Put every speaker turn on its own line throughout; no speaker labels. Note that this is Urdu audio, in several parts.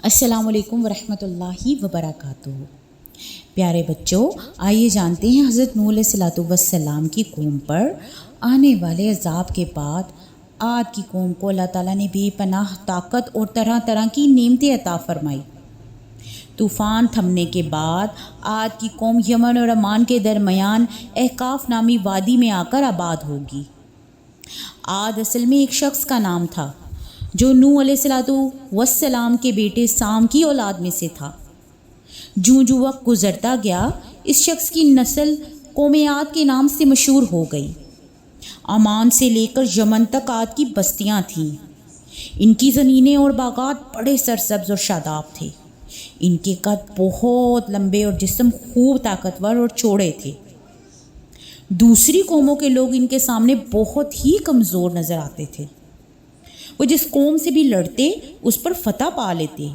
السلام علیکم ورحمۃ اللہ وبرکاتہ۔ پیارے بچوں، آئیے جانتے ہیں حضرت نوح علیہ الصلوۃ والسلام کی قوم پر آنے والے عذاب کے بعد عاد کی قوم کو اللہ تعالیٰ نے بے پناہ طاقت اور طرح طرح کی نعمتیں عطا فرمائی۔ طوفان تھمنے کے بعد عاد کی قوم یمن اور عمان کے درمیان احقاف نامی وادی میں آ کر آباد ہوگی۔ عاد اصل میں ایک شخص کا نام تھا جو نوح علیہ الصلوۃ والسلام کے بیٹے سام کی اولاد میں سے تھا۔ جو وقت گزرتا گیا اس شخص کی نسل قوم عاد کے نام سے مشہور ہو گئی۔ عمان سے لے کر یمن تک عاد کی بستیاں تھیں۔ ان کی زمینیں اور باغات بڑے سرسبز اور شاداب تھے۔ ان کے قد بہت لمبے اور جسم خوب طاقتور اور چوڑے تھے۔ دوسری قوموں کے لوگ ان کے سامنے بہت ہی کمزور نظر آتے تھے۔ وہ جس قوم سے بھی لڑتے اس پر فتح پا لیتے،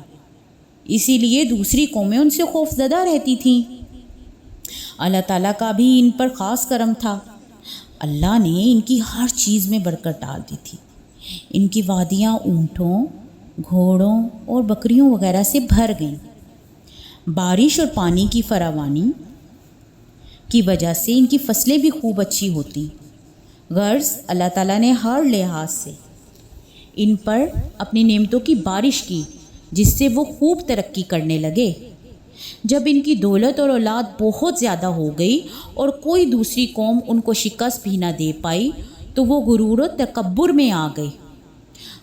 اسی لیے دوسری قومیں ان سے خوف زدہ رہتی تھیں۔ اللہ تعالیٰ کا بھی ان پر خاص کرم تھا۔ اللہ نے ان کی ہر چیز میں برکت ڈال دی تھی۔ ان کی وادیاں اونٹوں، گھوڑوں اور بکریوں وغیرہ سے بھر گئیں۔ بارش اور پانی کی فراوانی کی وجہ سے ان کی فصلیں بھی خوب اچھی ہوتی۔ غرض اللہ تعالیٰ نے ہر لحاظ سے ان پر اپنی نعمتوں کی بارش کی، جس سے وہ خوب ترقی کرنے لگے۔ جب ان کی دولت اور اولاد بہت زیادہ ہو گئی اور کوئی دوسری قوم ان کو شکست بھی نہ دے پائی تو وہ غرور و تکبر میں آ گئی۔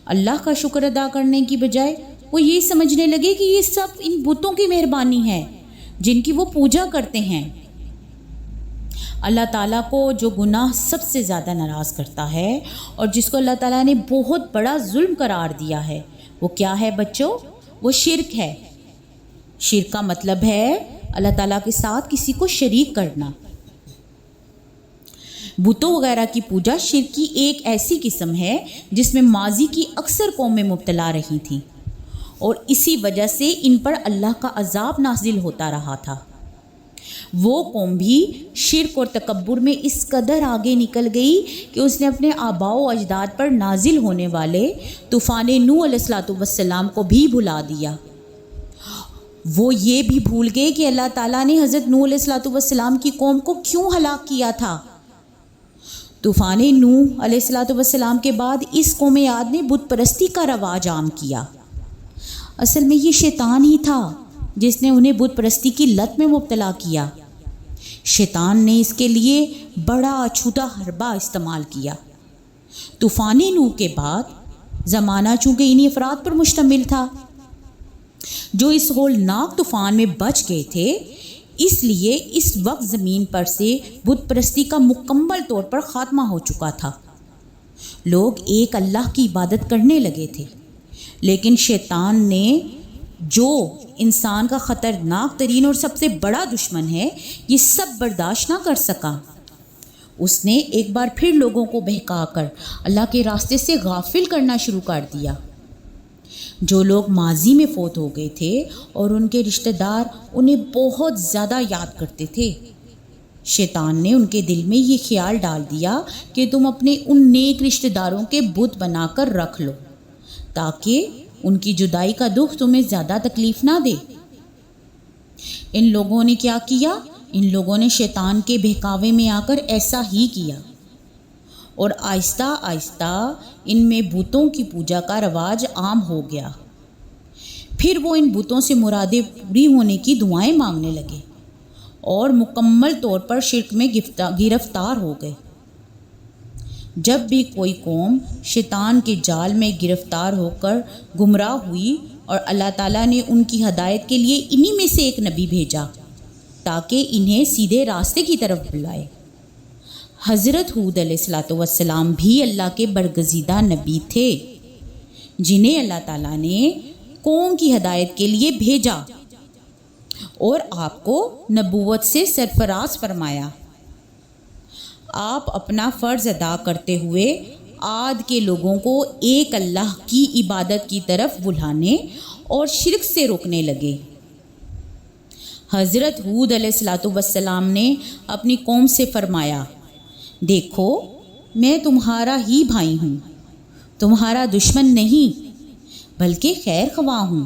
اللہ کا شکر ادا کرنے کی بجائے وہ یہ سمجھنے لگے کہ یہ سب ان بتوں کی مہربانی ہے جن کی وہ پوجا کرتے ہیں۔ اللہ تعالیٰ کو جو گناہ سب سے زیادہ ناراض کرتا ہے اور جس کو اللہ تعالیٰ نے بہت بڑا ظلم قرار دیا ہے، وہ کیا ہے بچوں؟ وہ شرک ہے۔ شرک کا مطلب ہے اللہ تعالیٰ کے ساتھ کسی کو شریک کرنا۔ بتوں وغیرہ کی پوجا شرک کی ایک ایسی قسم ہے جس میں ماضی کی اکثر قومیں مبتلا رہی تھیں اور اسی وجہ سے ان پر اللہ کا عذاب نازل ہوتا رہا تھا۔ وہ قوم بھی شرک اور تکبر میں اس قدر آگے نکل گئی کہ اس نے اپنے آباء و اجداد پر نازل ہونے والے طوفان نوح علیہ الصلوۃ والسلام کو بھی بھلا دیا۔ وہ یہ بھی بھول گئے کہ اللہ تعالیٰ نے حضرت نوح علیہ الصلوۃ والسلام کی قوم کو کیوں ہلاک کیا تھا۔ طوفان نوح علیہ الصلوۃ والسلام کے بعد اس قوم عاد نے بت پرستی کا رواج عام کیا۔ اصل میں یہ شیطان ہی تھا جس نے انہیں بت پرستی کی لت میں مبتلا کیا۔ شیطان نے اس کے لیے بڑا اچھوتا حربہ استعمال کیا۔ طوفان نوح کے بعد زمانہ چونکہ انہی افراد پر مشتمل تھا جو اس ہولناک طوفان میں بچ گئے تھے، اس لیے اس وقت زمین پر سے بت پرستی کا مکمل طور پر خاتمہ ہو چکا تھا۔ لوگ ایک اللہ کی عبادت کرنے لگے تھے، لیکن شیطان نے جو انسان کا خطرناک ترین اور سب سے بڑا دشمن ہے، یہ سب برداشت نہ کر سکا۔ اس نے ایک بار پھر لوگوں کو بہکا کر اللہ کے راستے سے غافل کرنا شروع کر دیا۔ جو لوگ ماضی میں فوت ہو گئے تھے اور ان کے رشتہ دار انہیں بہت زیادہ یاد کرتے تھے، شیطان نے ان کے دل میں یہ خیال ڈال دیا کہ تم اپنے ان نیک رشتہ داروں کے بت بنا کر رکھ لو تاکہ ان کی جدائی کا دکھ تمہیں زیادہ تکلیف نہ دے۔ ان لوگوں نے کیا کیا؟ ان لوگوں نے شیطان کے بہکاوے میں آ کر ایسا ہی کیا اور آہستہ آہستہ ان میں بتوں کی پوجا کا رواج عام ہو گیا۔ پھر وہ ان بتوں سے مرادیں پوری ہونے کی دعائیں مانگنے لگے اور مکمل طور پر شرک میں گرفتار ہو گئے۔ جب بھی کوئی قوم شیطان کے جال میں گرفتار ہو کر گمراہ ہوئی اور اللہ تعالیٰ نے ان کی ہدایت کے لیے انہی میں سے ایک نبی بھیجا تاکہ انہیں سیدھے راستے کی طرف بلائے۔ حضرت ہود علیہ الصلوۃ والسلام بھی اللہ کے برگزیدہ نبی تھے جنہیں اللہ تعالیٰ نے قوم کی ہدایت کے لیے بھیجا اور آپ کو نبوت سے سرفراز فرمایا۔ آپ اپنا فرض ادا کرتے ہوئے عاد کے لوگوں کو ایک اللہ کی عبادت کی طرف بلانے اور شرک سے روکنے لگے۔ حضرت ہود علیہ الصلوۃ والسلام نے اپنی قوم سے فرمایا، دیکھو میں تمہارا ہی بھائی ہوں، تمہارا دشمن نہیں بلکہ خیر خواہ ہوں۔